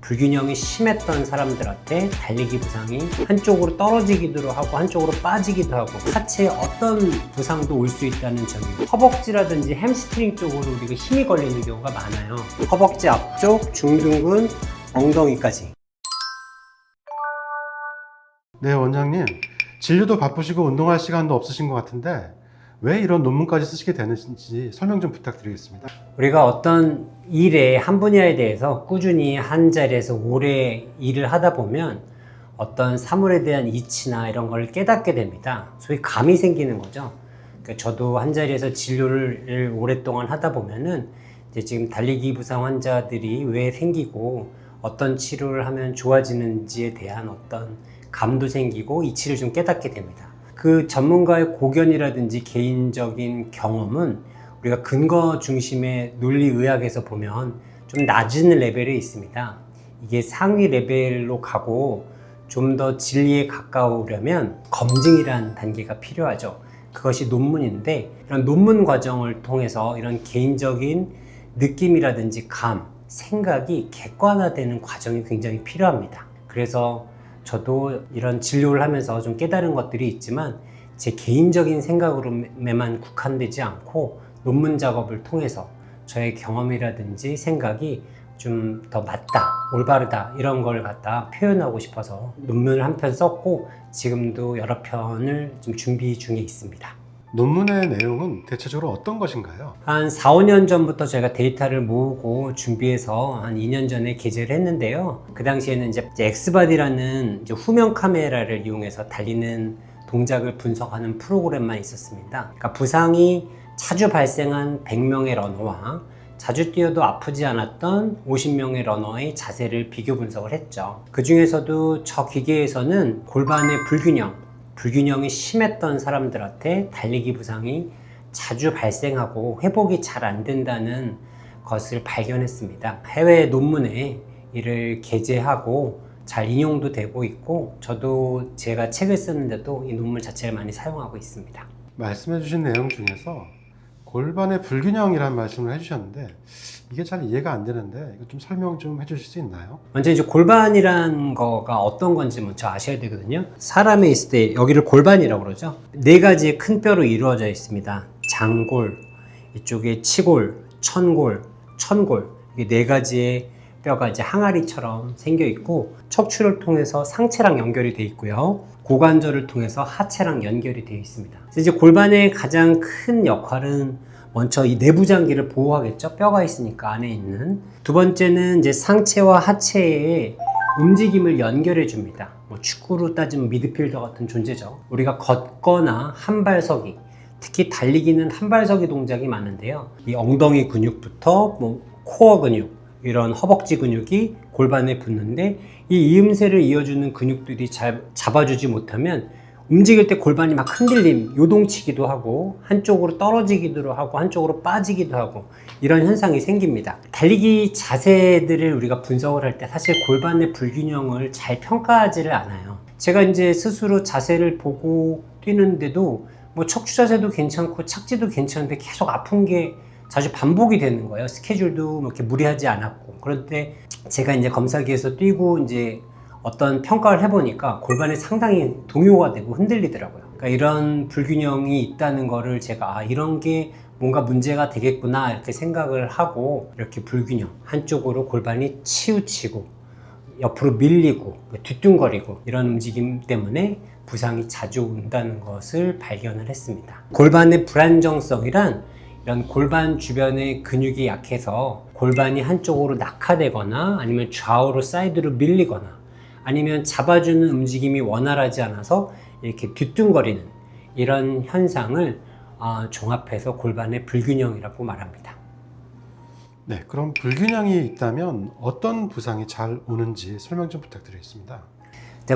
불균형이 심했던 사람들한테 달리기 부상이 한쪽으로 떨어지기도 하고 한쪽으로 빠지기도 하고 하체에 어떤 부상도 올 수 있다는 점이고, 허벅지라든지 햄스트링 쪽으로 우리가 힘이 걸리는 경우가 많아요. 허벅지 앞쪽, 중둔근, 엉덩이까지. 네, 원장님. 진료도 바쁘시고 운동할 시간도 없으신 것 같은데 왜 이런 논문까지 쓰시게 되는지 설명 좀 부탁드리겠습니다. 우리가 어떤 일에 한 분야에 대해서 꾸준히 한 자리에서 오래 일을 하다 보면 어떤 사물에 대한 이치나 이런 걸 깨닫게 됩니다. 소위 감이 생기는 거죠. 그러니까 저도 한 자리에서 진료를 오랫동안 하다 보면은 이제 지금 달리기 부상 환자들이 왜 생기고 어떤 치료를 하면 좋아지는지에 대한 어떤 감도 생기고 이치를 좀 깨닫게 됩니다. 그 전문가의 고견이라든지 개인적인 경험은 우리가 근거 중심의 논리의학에서 보면 좀 낮은 레벨에 있습니다. 이게 상위 레벨로 가고 좀 더 진리에 가까우려면 검증이라는 단계가 필요하죠. 그것이 논문인데, 이런 논문 과정을 통해서 이런 개인적인 느낌이라든지 감, 생각이 객관화되는 과정이 굉장히 필요합니다. 그래서 저도 이런 진료를 하면서 좀 깨달은 것들이 있지만 제 개인적인 생각으로만 국한되지 않고 논문 작업을 통해서 저의 경험이라든지 생각이 좀 더 맞다, 올바르다 이런 걸 갖다 표현하고 싶어서 논문을 한 편 썼고 지금도 여러 편을 좀 준비 중에 있습니다. 논문의 내용은 대체적으로 어떤 것인가요? 한 4, 5년 전부터 제가 데이터를 모으고 준비해서 한 2년 전에 게재를 했는데요. 그 당시에는 이제 엑스바디라는 후면 카메라를 이용해서 달리는 동작을 분석하는 프로그램만 있었습니다. 그러니까 부상이 자주 발생한 100명의 러너와 자주 뛰어도 아프지 않았던 50명의 러너의 자세를 비교 분석을 했죠. 그 중에서도 저 기계에서는 골반의 불균형이 심했던 사람들한테 달리기 부상이 자주 발생하고 회복이 잘 안 된다는 것을 발견했습니다. 해외 논문에 이를 게재하고 잘 인용도 되고 있고, 저도 제가 책을 쓰는데도 이 논문 자체를 많이 사용하고 있습니다. 말씀해 주신 내용 중에서 골반의 불균형이라는 말씀을 해주셨는데 이게 잘 이해가 안 되는데 이거 좀 설명 좀 해주실 수 있나요? 먼저 이제 골반이란 거가 어떤 건지 먼저 아셔야 되거든요. 사람에 있을 때 여기를 골반이라고 그러죠. 네 가지의 큰 뼈로 이루어져 있습니다. 장골, 이쪽에 치골, 천골, 이게 네 가지의 뼈가 이제 항아리처럼 생겨 있고, 척추를 통해서 상체랑 연결이 되어 있고요. 고관절을 통해서 하체랑 연결이 되어 있습니다. 그래서 이제 골반의 가장 큰 역할은 먼저 이 내부 장기를 보호하겠죠. 뼈가 있으니까 안에 있는. 두 번째는 이제 상체와 하체의 움직임을 연결해 줍니다. 축구로 따지면 미드필더 같은 존재죠. 우리가 걷거나 한발서기, 특히 달리기는 한발서기 동작이 많은데요. 이 엉덩이 근육부터 코어 근육, 이런 허벅지 근육이 골반에 붙는데, 이 이음새를 이어주는 근육들이 잘 잡아주지 못하면 움직일 때 골반이 막 흔들림, 요동치기도 하고 한쪽으로 떨어지기도 하고 한쪽으로 빠지기도 하고 이런 현상이 생깁니다. 달리기 자세들을 우리가 분석을 할 때 사실 골반의 불균형을 잘 평가하지를 않아요. 제가 이제 스스로 자세를 보고 뛰는데도 척추 자세도 괜찮고 착지도 괜찮은데 계속 아픈 게 자주 반복이 되는 거예요. 스케줄도 이렇게 무리하지 않았고. 그런데 제가 이제 검사기에서 뛰고 이제 어떤 평가를 해보니까 골반이 상당히 동요가 되고 흔들리더라고요. 그러니까 이런 불균형이 있다는 거를 제가 이런 게 뭔가 문제가 되겠구나 이렇게 생각을 하고, 이렇게 불균형, 한쪽으로 골반이 치우치고 옆으로 밀리고 뒤뚱거리고 이런 움직임 때문에 부상이 자주 온다는 것을 발견을 했습니다. 골반의 불안정성이란 이런 골반 주변의 근육이 약해서 골반이 한쪽으로 낙하되거나 아니면 좌우로 사이드로 밀리거나 아니면 잡아주는 움직임이 원활하지 않아서 이렇게 뒤뚱거리는 이런 현상을 종합해서 골반의 불균형이라고 말합니다. 네, 그럼 불균형이 있다면 어떤 부상이 잘 오는지 설명 좀 부탁드리겠습니다.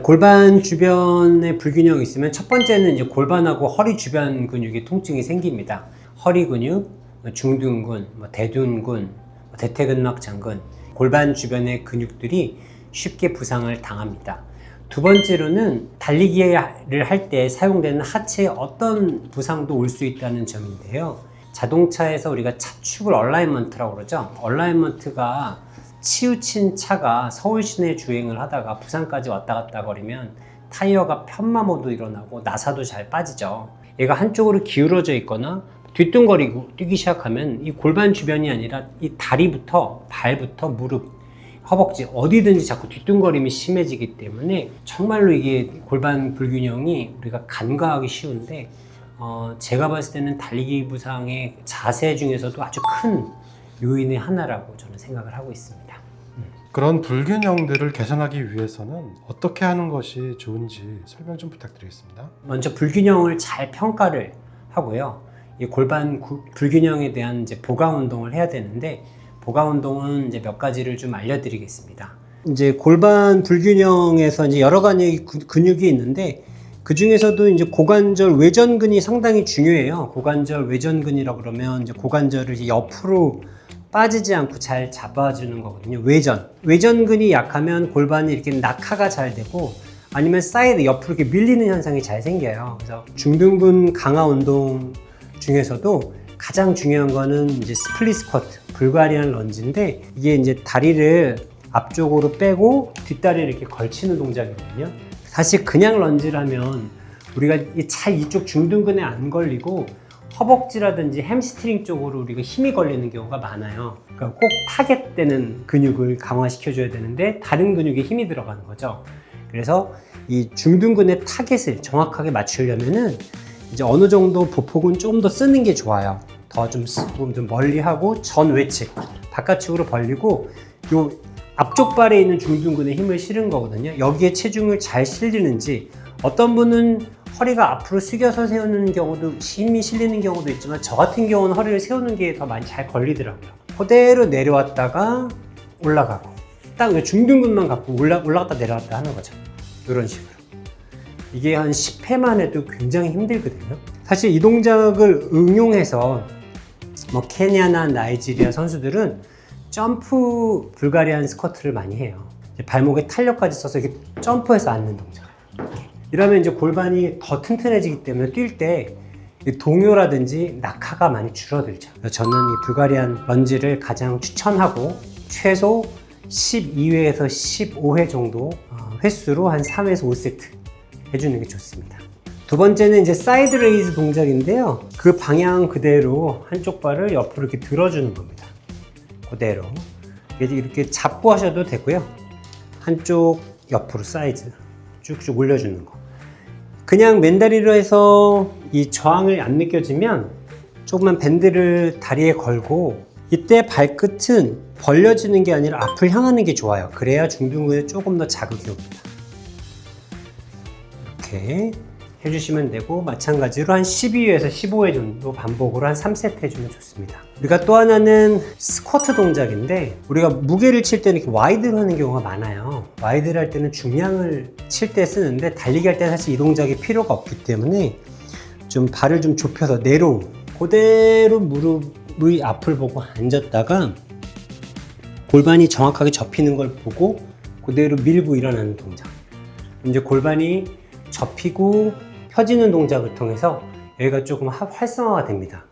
골반 주변에 불균형이 있으면 첫 번째는 이제 골반하고 허리 주변 근육이 통증이 생깁니다. 허리 근육, 중둔근, 대둔근, 대퇴근막 장근, 골반 주변의 근육들이 쉽게 부상을 당합니다. 두 번째로는 달리기를 할 때 사용되는 하체에 어떤 부상도 올 수 있다는 점인데요. 자동차에서 우리가 차축을 얼라이먼트라고 그러죠. 얼라이먼트가 치우친 차가 서울 시내 주행을 하다가 부산까지 왔다 갔다 거리면 타이어가 편마모도 일어나고 나사도 잘 빠지죠. 얘가 한쪽으로 기울어져 있거나 뒤뚱거리고 뛰기 시작하면 이 골반 주변이 아니라 이 다리부터 발부터 무릎, 허벅지 어디든지 자꾸 뒤뚱거림이 심해지기 때문에 정말로 이게 골반 불균형이 우리가 간과하기 쉬운데 제가 봤을 때는 달리기 부상의 자세 중에서도 아주 큰 요인의 하나라고 저는 생각을 하고 있습니다. 그런 불균형들을 개선하기 위해서는 어떻게 하는 것이 좋은지 설명 좀 부탁드리겠습니다. 먼저 불균형을 잘 평가를 하고요. 이 골반 불균형에 대한 이제 보강 운동을 해야 되는데 보강 운동은 이제 몇 가지를 좀 알려드리겠습니다. 이제 골반 불균형에서 이제 여러 가지 근육이 있는데 그 중에서도 이제 고관절 외전근이 상당히 중요해요. 고관절 외전근이라고 그러면 이제 고관절을 이제 옆으로 빠지지 않고 잘 잡아주는 거거든요. 외전근이 약하면 골반이 이렇게 낙하가 잘 되고 아니면 사이드 옆으로 이렇게 밀리는 현상이 잘 생겨요. 그래서 중둔근 강화 운동 중에서도 가장 중요한 거는 이제 스플릿 스쿼트, 불가리안 런지인데 이게 이제 다리를 앞쪽으로 빼고 뒷다리를 이렇게 걸치는 동작이거든요. 사실 그냥 런지를 하면 우리가 잘 이쪽 중둔근에 안 걸리고 허벅지라든지 햄스트링 쪽으로 우리가 힘이 걸리는 경우가 많아요. 그러니까 꼭 타겟되는 근육을 강화시켜줘야 되는데 다른 근육에 힘이 들어가는 거죠. 그래서 이 중둔근의 타겟을 정확하게 맞추려면은 이제 어느 정도 보폭은 좀 더 쓰는 게 좋아요. 더 좀 멀리 하고 전 외측, 바깥쪽으로 벌리고 요 앞쪽 발에 있는 중둔근에 힘을 실은 거거든요. 여기에 체중을 잘 실리는지 어떤 분은 허리가 앞으로 숙여서 세우는 경우도 힘이 실리는 경우도 있지만 저 같은 경우는 허리를 세우는 게 더 많이 잘 걸리더라고요. 그대로 내려왔다가 올라가고 딱 중둔근만 갖고 올라갔다 내려갔다 하는 거죠. 이런 식으로. 이게 한 10회만 해도 굉장히 힘들거든요. 사실 이 동작을 응용해서 뭐 케냐나 나이지리아 선수들은 점프 불가리안 스쿼트를 많이 해요. 발목에 탄력까지 써서 이렇게 점프해서 앉는 동작. 이러면 이제 골반이 더 튼튼해지기 때문에 뛸 때 동요라든지 낙하가 많이 줄어들죠. 저는 이 불가리안 런지를 가장 추천하고 최소 12회에서 15회 정도 횟수로 한 3에서 5세트 해주는 게 좋습니다. 두 번째는 이제 사이드 레이즈 동작인데요. 그 방향 그대로 한쪽 발을 옆으로 이렇게 들어주는 겁니다. 그대로 이렇게 잡고 하셔도 되고요. 한쪽 옆으로 사이즈 쭉쭉 올려주는 거. 그냥 맨다리로 해서 이 저항을 안 느껴지면 조금만 밴드를 다리에 걸고 이때 발끝은 벌려지는 게 아니라 앞을 향하는 게 좋아요. 그래야 중둔근에 조금 더 자극이 옵니다. 이렇게 해주시면 되고 마찬가지로 한 12회에서 15회 정도 반복으로 한 3세트 해주면 좋습니다. 우리가 또 하나는 스쿼트 동작인데 우리가 무게를 칠 때는 이렇게 와이드로 하는 경우가 많아요. 와이드를 할 때는 중량을 칠 때 쓰는데 달리기 할 때는 사실 이 동작이 필요가 없기 때문에 좀 발을 좀 좁혀서 내로 그대로 무릎의 앞을 보고 앉았다가 골반이 정확하게 접히는 걸 보고 그대로 밀고 일어나는 동작. 이제 골반이 접히고 펴지는 동작을 통해서 여기가 조금 활성화가 됩니다.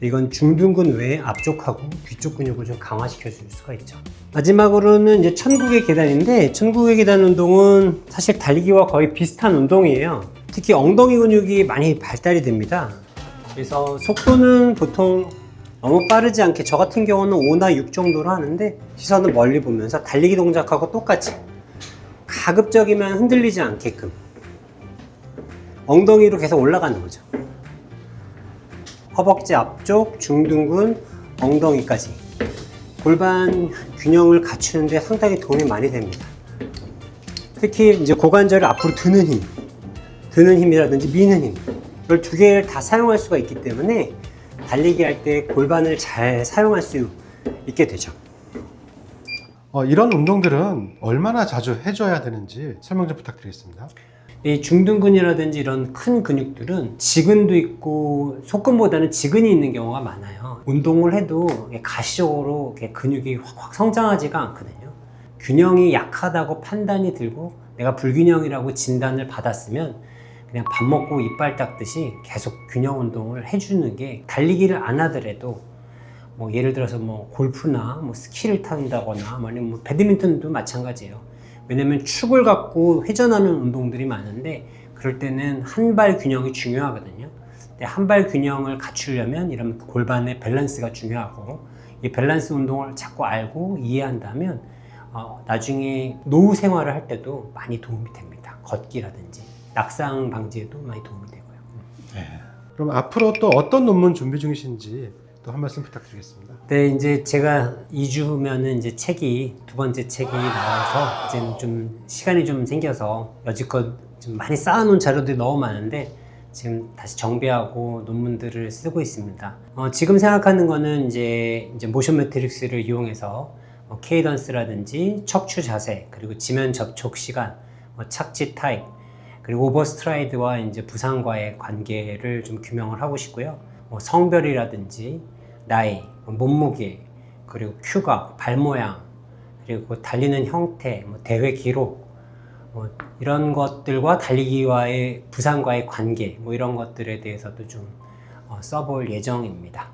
이건 중둔근 외에 앞쪽하고 뒤쪽 근육을 좀 강화시켜 줄 수가 있죠. 마지막으로는 이제 천국의 계단인데 천국의 계단 운동은 사실 달리기와 거의 비슷한 운동이에요. 특히 엉덩이 근육이 많이 발달이 됩니다. 그래서 속도는 보통 너무 빠르지 않게 저 같은 경우는 5나 6 정도로 하는데 시선을 멀리 보면서 달리기 동작하고 똑같이 가급적이면 흔들리지 않게끔 엉덩이로 계속 올라가는 거죠. 허벅지 앞쪽, 중둔근, 엉덩이까지 골반 균형을 갖추는데 상당히 도움이 많이 됩니다. 특히 이제 고관절을 앞으로 드는 힘이라든지 미는 힘, 이걸 두 개를 다 사용할 수가 있기 때문에 달리기 할 때 골반을 잘 사용할 수 있게 되죠. 이런 운동들은 얼마나 자주 해줘야 되는지 설명 좀 부탁드리겠습니다. 이 중둔근이라든지 이런 큰 근육들은 지근도 있고 속근보다는 지근이 있는 경우가 많아요. 운동을 해도 가시적으로 근육이 확 성장하지가 않거든요. 균형이 약하다고 판단이 들고 내가 불균형이라고 진단을 받았으면 그냥 밥 먹고 이빨 닦듯이 계속 균형 운동을 해주는 게 달리기를 안 하더라도 뭐 예를 들어서 뭐 골프나 뭐 스키를 탄다거나 아니면 뭐 배드민턴도 마찬가지예요. 왜냐면 축을 갖고 회전하는 운동들이 많은데 그럴 때는 한 발 균형이 중요하거든요. 근데 한 발 균형을 갖추려면 이런 골반의 밸런스가 중요하고 이 밸런스 운동을 자꾸 알고 이해한다면 나중에 노후 생활을 할 때도 많이 도움이 됩니다. 걷기라든지 낙상 방지에도 많이 도움이 되고요. 그럼 앞으로 또 어떤 논문 준비 중이신지 또 한 말씀 부탁드리겠습니다. 네, 이제 제가 2주 후면은 이제 두 번째 책이 나와서 이제는 좀 시간이 좀 생겨서 여지껏 좀 많이 쌓아놓은 자료들이 너무 많은데 지금 다시 정비하고 논문들을 쓰고 있습니다. 지금 생각하는 거는 이제 모션 매트릭스를 이용해서 케이던스라든지 척추 자세, 그리고 지면 접촉 시간, 착지 타입, 그리고 오버스트라이드와 이제 부상과의 관계를 좀 규명을 하고 싶고요. 성별이라든지 나이, 몸무게, 그리고 큐각, 발 모양, 그리고 달리는 형태, 대회 기록, 이런 것들과 달리기와의 부상과의 관계, 이런 것들에 대해서도 좀 써볼 예정입니다.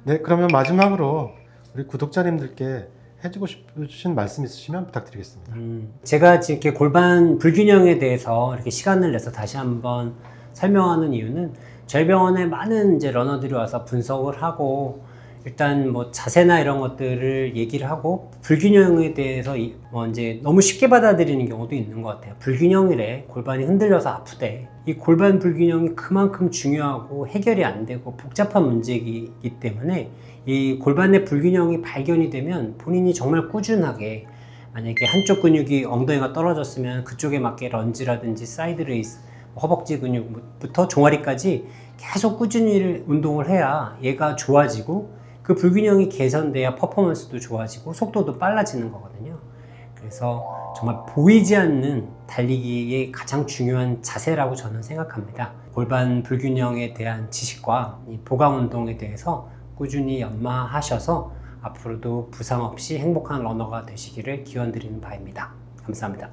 네, 그러면 마지막으로 우리 구독자님들께 해주고 싶으신 말씀 있으시면 부탁드리겠습니다. 제가 지금 이렇게 골반 불균형에 대해서 이렇게 시간을 내서 다시 한번 설명하는 이유는 저희 병원에 많은 이제 러너들이 와서 분석을 하고 일단 뭐 자세나 이런 것들을 얘기를 하고 불균형에 대해서 이제 너무 쉽게 받아들이는 경우도 있는 것 같아요. 불균형이래, 골반이 흔들려서 아프대. 이 골반 불균형이 그만큼 중요하고 해결이 안 되고 복잡한 문제이기 때문에 이 골반의 불균형이 발견이 되면 본인이 정말 꾸준하게, 만약에 한쪽 근육이 엉덩이가 떨어졌으면 그쪽에 맞게 런지라든지 사이드 레이스, 허벅지 근육부터 종아리까지 계속 꾸준히 운동을 해야 얘가 좋아지고 그 불균형이 개선돼야 퍼포먼스도 좋아지고 속도도 빨라지는 거거든요. 그래서 정말 보이지 않는 달리기의 가장 중요한 자세라고 저는 생각합니다. 골반 불균형에 대한 지식과 이 보강 운동에 대해서 꾸준히 연마하셔서 앞으로도 부상 없이 행복한 러너가 되시기를 기원드리는 바입니다. 감사합니다.